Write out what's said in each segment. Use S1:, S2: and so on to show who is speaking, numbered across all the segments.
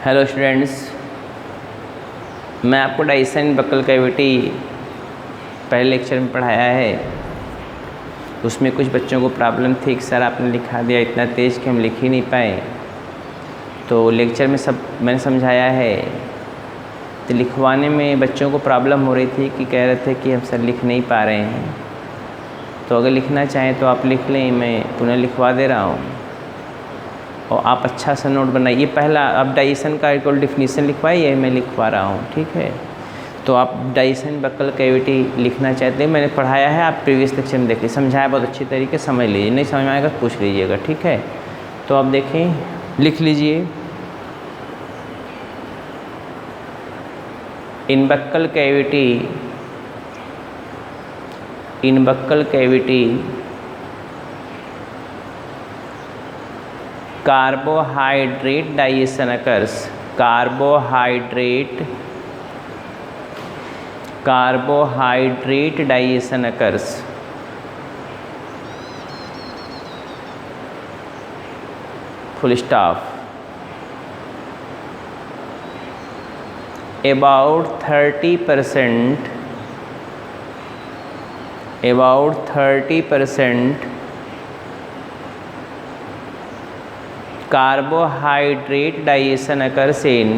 S1: Hello students, मैं आपको Dyson buccal cavity पहले लेक्चर में पढ़ाया है। उसमें कुछ बच्चों को प्रॉब्लम थी कि सर आपने लिखा दिया इतना तेज़ कि हम लिख ही नहीं पाए। तो लेक्चर में सब मैंने समझाया है। तो लिखवाने में बच्चों को प्रॉब्लम हो रही थी कि कह रहे थे कि हम सर लिख नहीं पा रहे हैं। तो अगर लिखना चाहें तो आप लिख लें, मैं पुनः लिखवा दे रहा हूँ और आप अच्छा सा नोट बनाइए। पहला आप डाइसन का एक डिफिनीसन लिखवाइए, मैं लिखवा रहा हूँ, ठीक है। तो आप डाइसन बक्कल कैविटी लिखना चाहते हैं, मैंने पढ़ाया है, आप प्रीवियस लेक्चर में देखिए, समझाया बहुत अच्छी तरीके, समझ लीजिए। नहीं समझ में आएगा पूछ लीजिएगा, ठीक है। तो आप देखें, लिख लीजिए। In buccal cavity carbohydrate digestion occurs. Carbohydrate digestion occurs. Full stop. About 30% carbohydrate digestion occurs in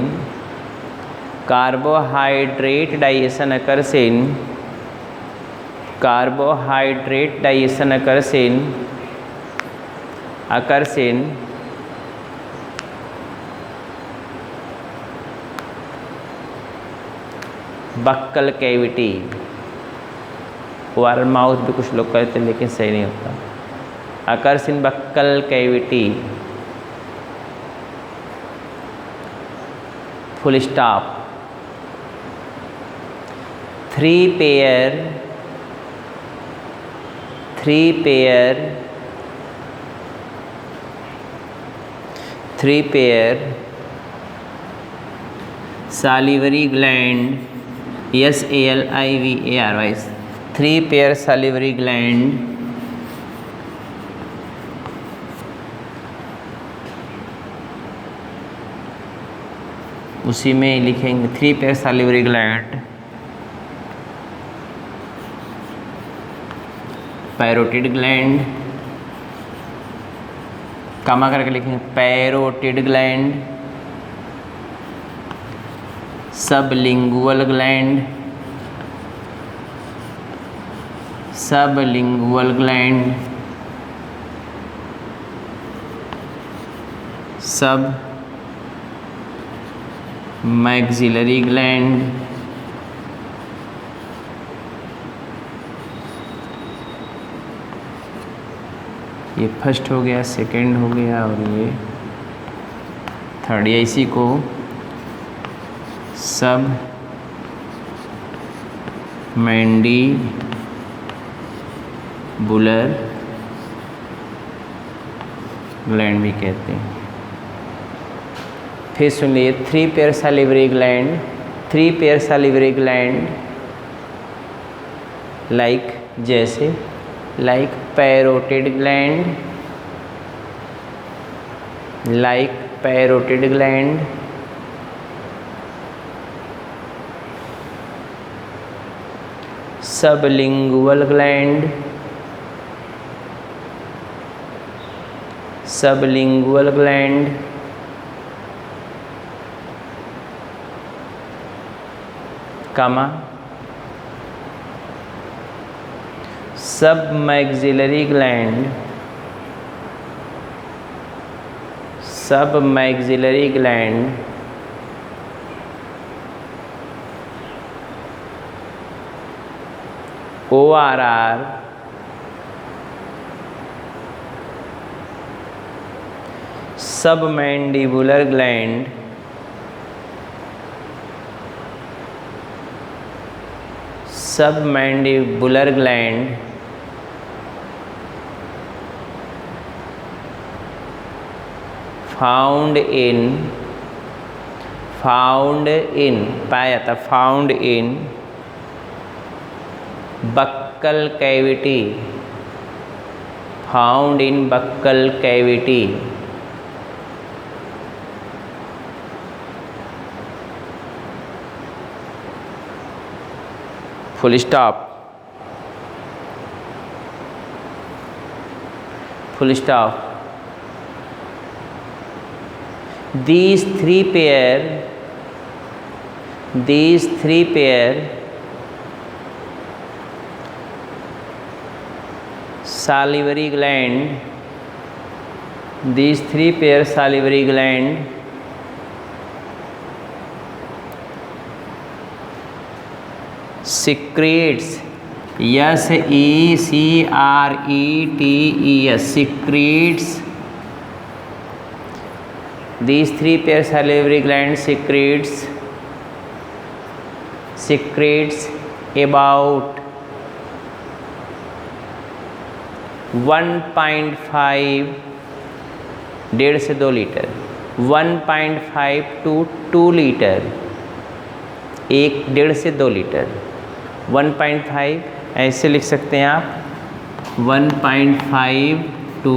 S1: buccal cavity. Oral mouth भी कुछ लोग कहते हैं लेकिन सही नहीं होता। Occurs in buccal cavity, full stop. 3 pair salivary gland, SALIVARY, 3 pair salivary gland उसी में लिखेंगे 3 pair salivary gland, parotid gland, comma करके लिखेंगे parotid gland, sublingual gland, submaxillary gland, ये फर्स्ट हो गया, सेकंड हो गया और ये थर्ड। या इसी को सब मैंडिबुलर ग्लैंड भी कहते हैं। फिर सुनिए, 3 पेयर सैलिवरी ग्लैंड लाइक, जैसे like parotid gland, sublingual gland, comma submaxillary gland, ORR submandibular gland, found in पाया जाता, found in buccal cavity, found in buccal cavity, full stop, full stop. These three pair salivary gland, these three pair salivary gland secretes, S-E-C-R-E-T-E-S, secretes. These three pair salivary glands secretes about 1.5 1.5 से 2 litre, 1.5 to 2 litre, 1.5 से 2 litre, 1.5 ऐसे लिख सकते हैं आप, 1.5 to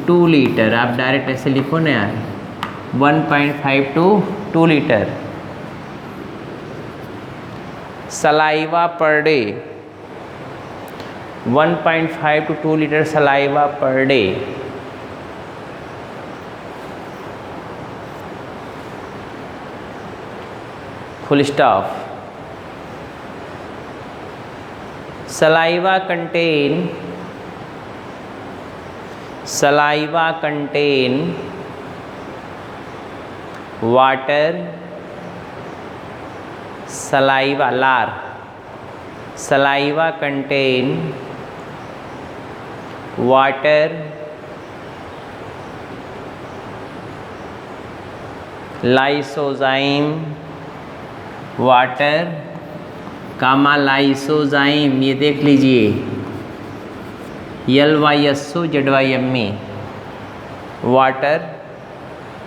S1: 2 litre, आप direct ऐसे लिखो ना यार, 1.5 to 2 litre saliva per day, 1.5 to 2 litre saliva per day. Full stop. Saliva contain water, saliva लार, saliva contain water, lysozyme, water comma lysozyme, ये देख लीजिए, LYSOZYME, water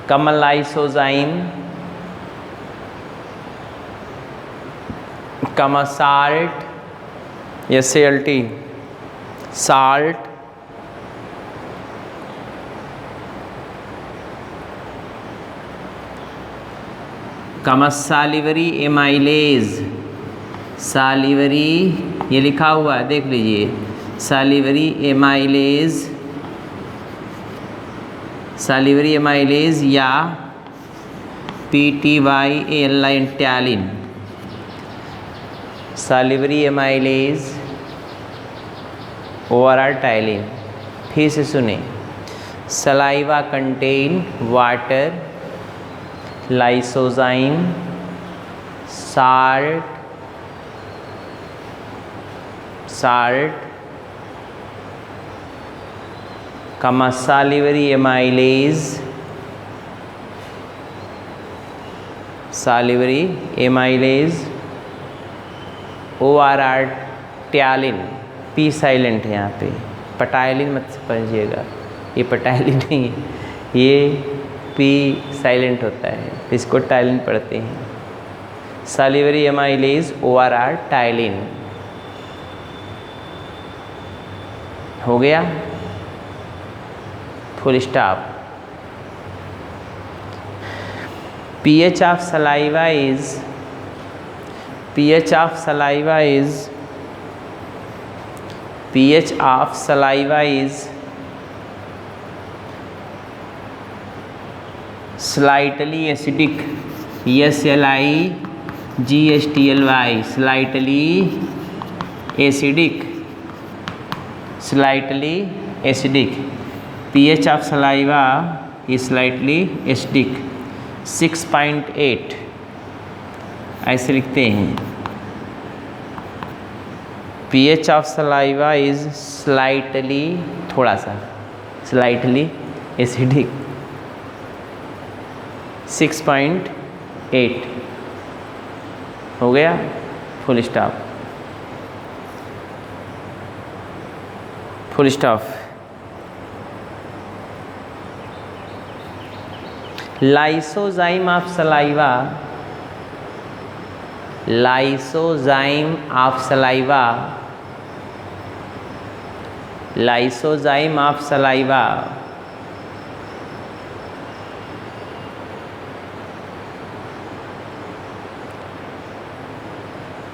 S1: comma lysozyme, comma salt, SALT, salt, comma salivary amylase, salivary ये लिखा हुआ है देख लीजिए, सालिवरी एमाइलेज या PTYALIN ptyalin, salivary amylase ORR ptyalin. फिर से सुने, saliva contain water, lysozyme, salt, comma salivary amylase ORR talin, P silent है यहाँ पे, पटाइलिन मत समझिएगा, ये पटाइलिन नहीं है, ये P साइलेंट होता है, इसको टाइलिन पढ़ते हैं। सालिवरी एमाइलेज ORR टाइलिन हो गया, full stop. pH of saliva is slightly acidic, SLIGSTLY, slightly acidic, pH of saliva is slightly acidic, 6.8 ऐसे लिखते हैं। pH of saliva is slightly, थोड़ा सा slightly acidic, 6.8 हो गया, full stop. Lysozyme of saliva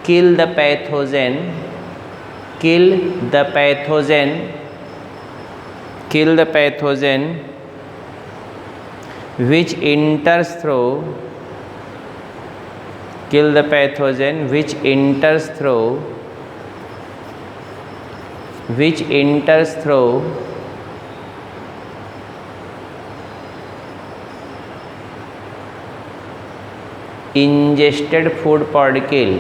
S1: kill the pathogen, kill the pathogen, kill the pathogen which enters through, kill the pathogen which enters through, which enters through ingested food particle,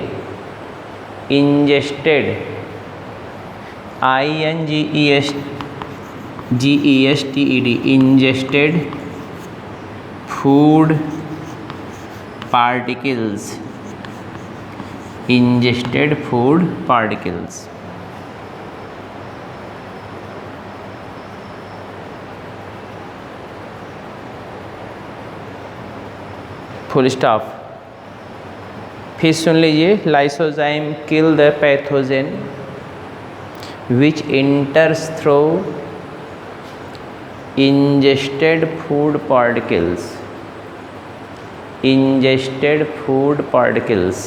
S1: ingested, INGESTED, ingested food particles, ingested food particles. Full stop. फिर सुन लीजिए, lysozyme kill the pathogen which इंटर्स through ingested food particles, ingested food particles,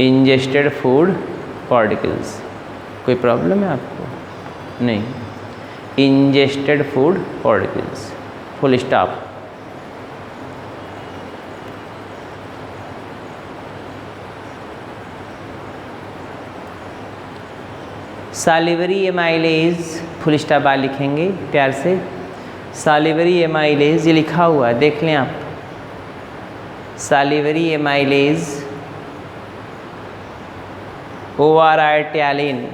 S1: ingested food particles। कोई problem है आपको? नहीं। ingested food particles, full stop. Salivary amylase, full stop बार लिखेंगे प्यार से। सालिवरी एमाइलेज ये लिखा हुआ है, देख लें आप। Salivary amylase ORR ptyalin,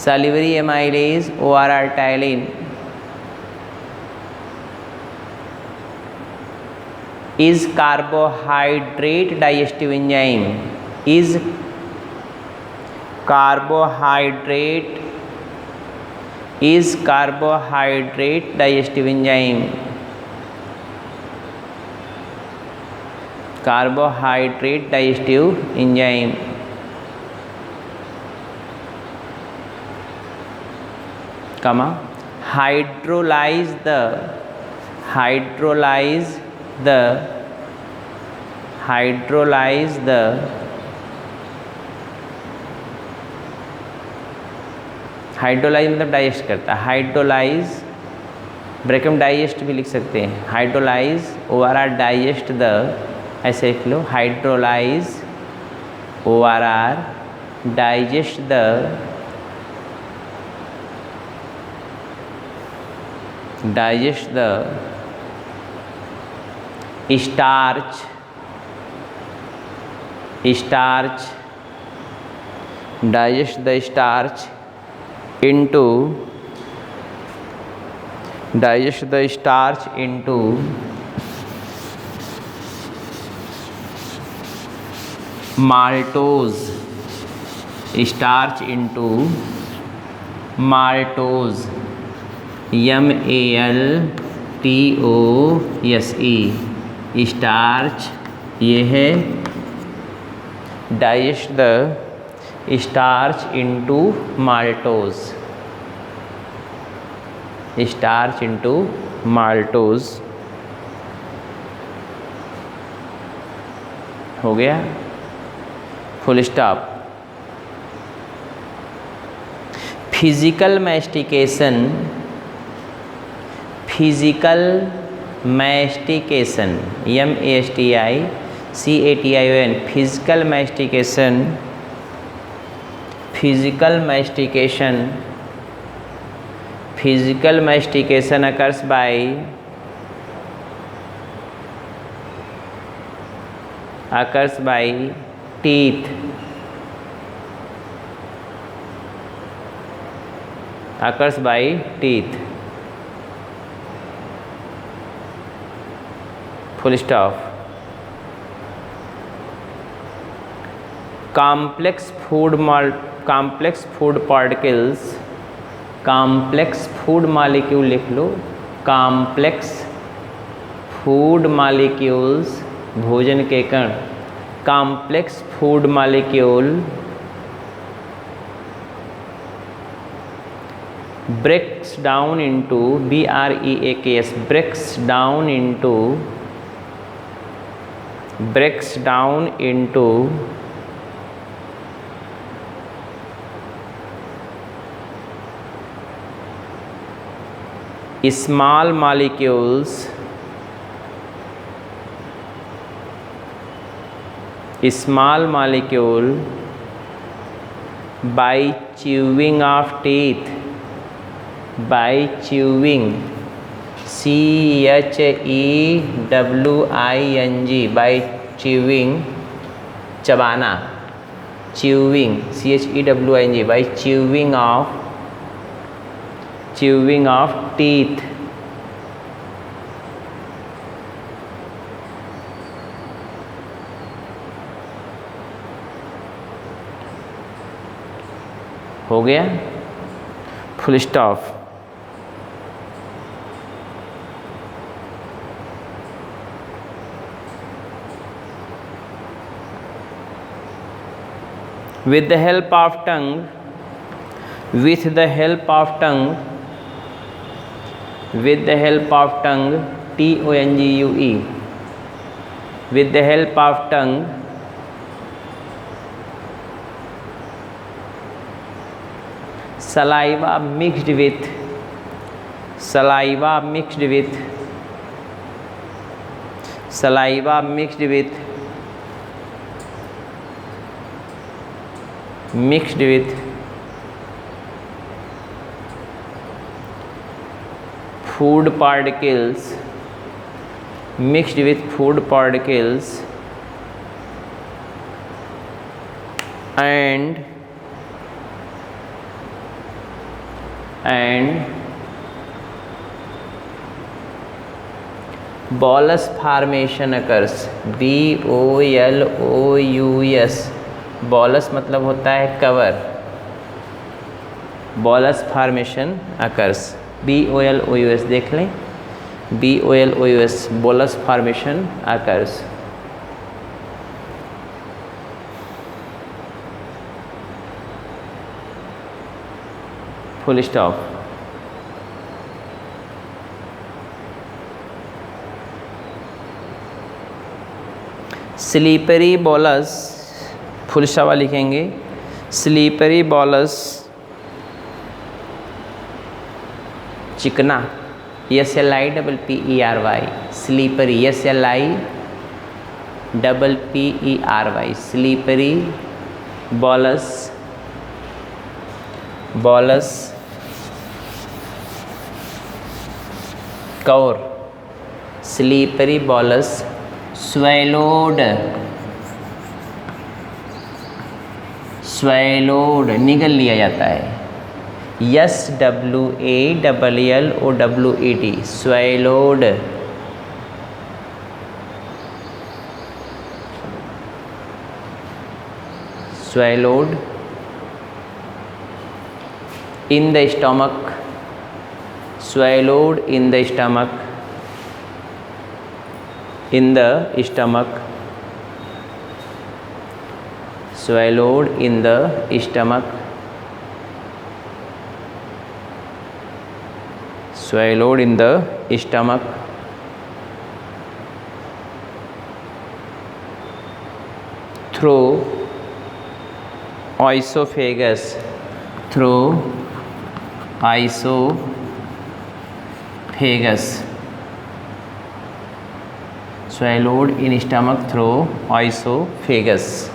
S1: salivary amylase ORR ptyalin is carbohydrate digestive enzyme, is carbohydrate, is carbohydrate digestive enzyme, carbohydrate digestive enzyme। comma hydrolyze the, hydrolyze the, hydrolyze the hydrolyse मतलब डाइजेस्ट करता है। हाइड्रोलाइज ब्रैकेट में digest भी लिख सकते हैं। Hydrolyse ORR digest the, ऐसे लिख लो। Hydrolyse ORR digest the, digest the starch, starch, digest the starch into, digest the starch into maltose, starch into maltose, MALTOSE, starch ये है। digest the starch into maltose, starch into maltose। हो गया, full stop. Physical mastication, physical mastication, MASTICATION, physical mastication, physical mastication, physical mastication occurs by, occurs by teeth, occurs by teeth, full stop। complex food complex food particles, complex food molecule लिख लो। complex food molecules, भोजन के कण। complex food molecule breaks down into, BREAKS, breaks down into, breaks down into small molecules by chewing of teeth, by chewing, chewing, by chewing, चबाना, chewing, chewing, by chewing of teeth, हो गया, full stop. With the help of tongue, with the help of tongue, with the help of tongue, tongue, with the help of tongue, saliva mixed with, saliva mixed with, saliva mixed with, mixed with food particles, mixed with food particles and bolus formation occurs, bolus, bolus मतलब होता है cover, bolus formation occurs, bolus देख लें, bolus, bolus formation occurs। Full stop. Slippery bolus, full stop लिखेंगे, slippery bolus चिकना, SLIPPERY, slippery, SLIPPERY, slippery bolus, bolus Kaur, slippery bolus swallowed, swallowed निगल लिया जाता है, SWALLOWED, swallowed, swallowed in the stomach, swallowed in the stomach, in the stomach, swallowed in the stomach, swallowed in the stomach, through esophagus, through esophagus, swallowed in stomach through esophagus।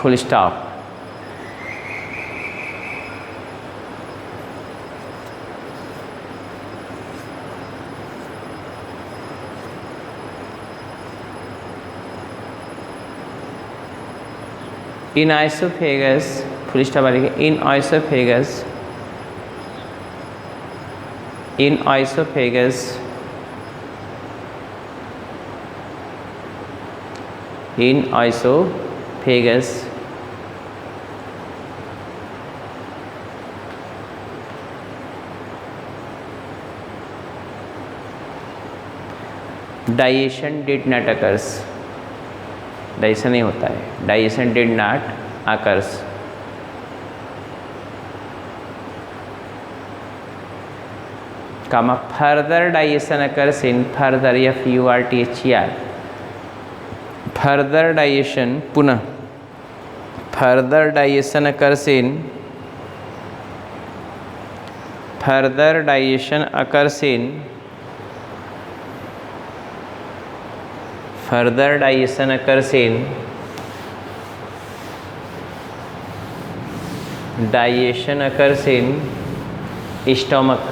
S1: Full stop. In esophagus, full stop लिखे, in esophagus, in esophagus, in esophagus, digestion did not occurs, digestion नहीं होता है, digestion did not occurs, comma further digestion occurs in further FURTHER further digestion पुनः further digestion occurs in further digestion occurs in further digestion occurs in digestion occurs in stomach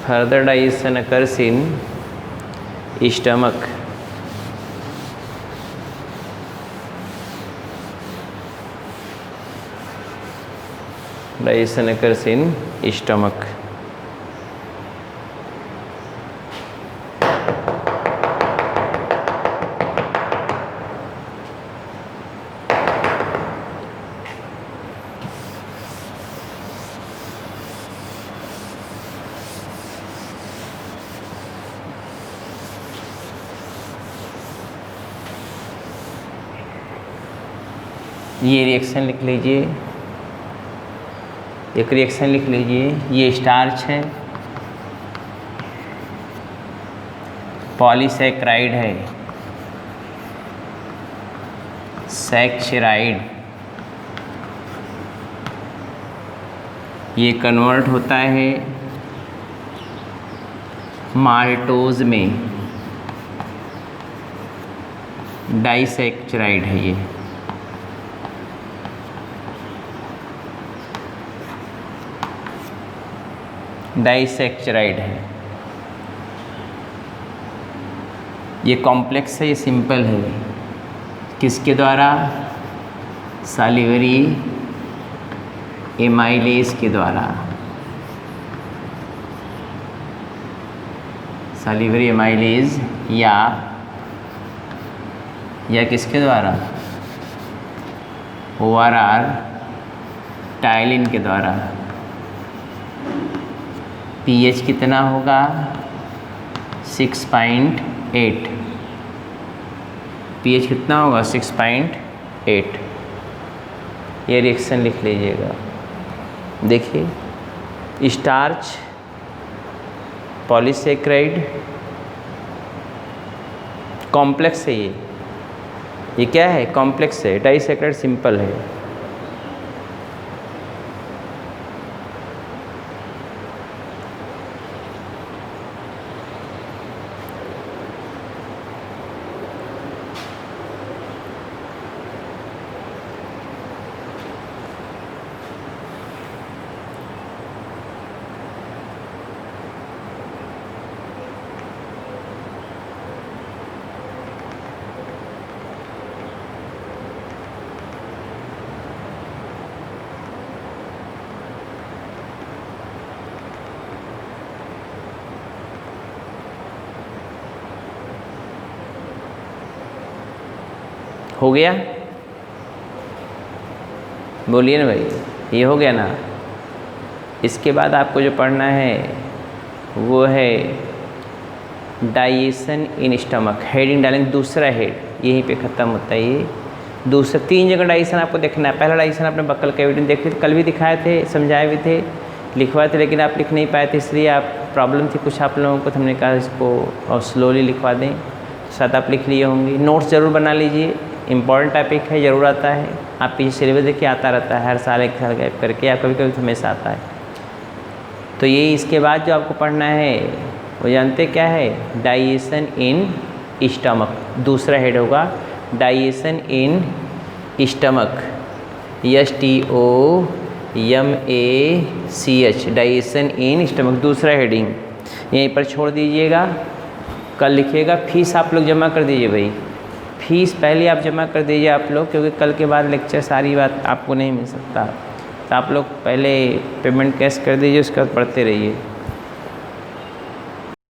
S1: further digestion occurs in stomach digestion occurs in stomach ये reaction लिख लीजिए, एक reaction लिख लीजिए। ये starch है, polysaccharide है, सैकराइड, ये कन्वर्ट होता है माल्टोज में, डाइसैकराइड है ये। डाइसैकराइड है, ये कॉम्प्लेक्स है, ये सिंपल है। किसके द्वारा? सालिवरी एमाइलेज के द्वारा, सालिवरी एमाइलेज या किसके द्वारा? ORR टाइलिन के द्वारा। pH कितना होगा? 6.8। pH कितना होगा? 6.8। ये रिएक्शन लिख लीजिएगा। देखिए, स्टार्च, पॉलीसैकराइड, कॉम्प्लेक्स है ये क्या है? कॉम्प्लेक्स है। डाइसैकराइड सिंपल है। हो गया? बोलिए ना भाई, ये हो गया ना? इसके बाद आपको जो पढ़ना है वो है डाइजेशन इन स्टमक। हेडिंग डालेंगे, दूसरा हेड यहीं पे ख़त्म होता है। ये दूसरा 3 जगह डाइजेशन आपको देखना है। पहला डाइजेशन आपने बक्कल कैविटी में देख ली, कल भी दिखाए थे, समझाए भी थे, लिखवाए थे, लेकिन आप लिख नहीं पाए थे, इसलिए आप प्रॉब्लम थी कुछ आप लोगों को, तो हमने कहा इसको और स्लोली लिखवा दें। साथ आप लिख लिए होंगे। नोट्स ज़रूर बना लीजिए, इम्पॉर्टेंट टॉपिक है, ज़रूर आता है। आप पीछे सिलेबस देखिए, आता रहता है हर साल, एक साल गैप करके, या कभी कभी हमेशा आता है। तो ये इसके बाद जो आपको पढ़ना है वो जानते क्या है? Digestion in stomach. दूसरा हेड होगा digestion in stomach, STOMACH, digestion in stomach, दूसरा हेडिंग यहीं पर छोड़ दीजिएगा। कल लिखिएगा। फीस आप लोग जमा कर दीजिए भाई, फीस पहले आप जमा कर दीजिए आप लोग, क्योंकि कल के बाद लेक्चर सारी बात आपको नहीं मिल सकता। तो आप लोग पहले पेमेंट कैश कर दीजिए, उसके बाद पढ़ते रहिए।